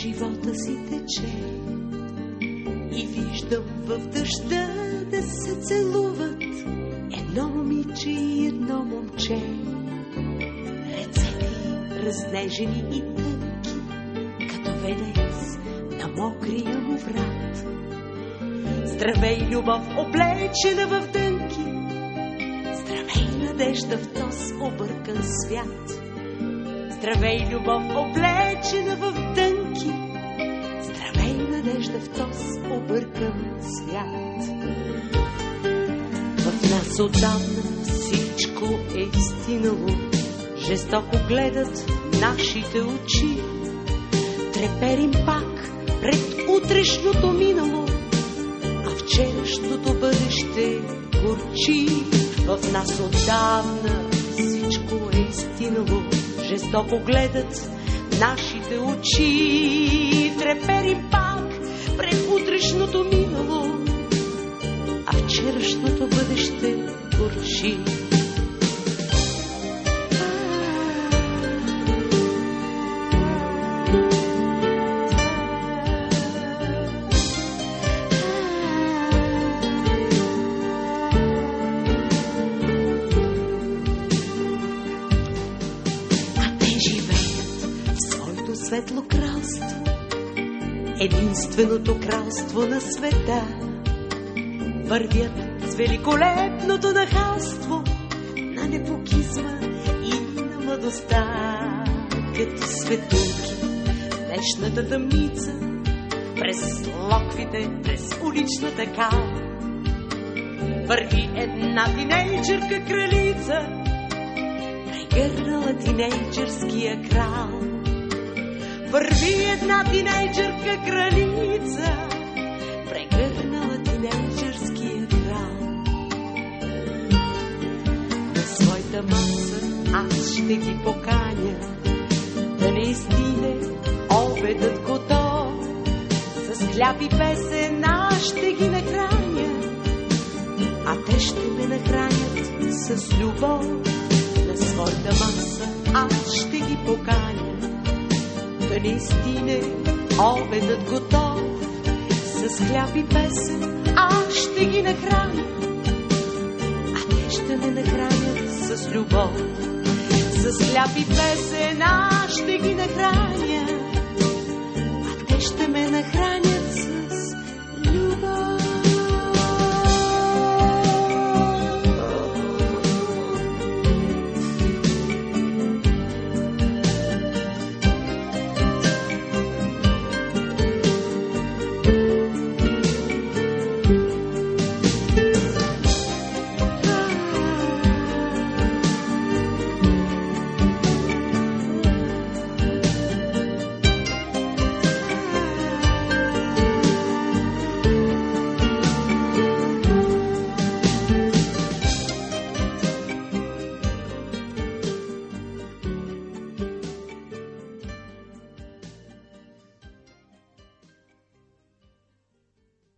Живота си тече и виждам в дъжда да се целуват едно момиче и едно момче. Ръцете разнежени и тънки, като венец на мокрия му врат. Здравей, любов, облечена в дънки, здравей, надежда в този объркан свят. Здравей, любов, облечена в дънки, здравей, надежда в този объркан свят. В нас отдавна всичко е изстинало, жестоко гледат нашите очи. Треперим пак пред утрешното минало, а вчерашното бъдеще горчи. В нас отдавна всичко е изстинало, жестоко гледат нашите очи. Треперим пак пред утрешното минало, а вчерашното бъдеще горчи. Светло кралство, единственото кралство на света. Вървят с великолепното нахалство на непокизма и на младостта. Като светулки в днешната тъмница, през локвите, през уличната кал, върви една тинейджърка кралица, прегърнала тинейджърския крал. Върви една тинейджърка кралица, прегърнала тинейджърския крал. На своята маса аз ще ги поканя, да не изстине обедът готов. С хляб и песен аз ще ги нахраня, а те ще ме нахранят с любов. На своята маса аз ще ги поканя, да не стине обедът готов. С хляб и песен аз ще ги нахраня, а те ще ме нахранят с любов. С хляб и песен аз ще ги нахраня, а те ще ме нахранят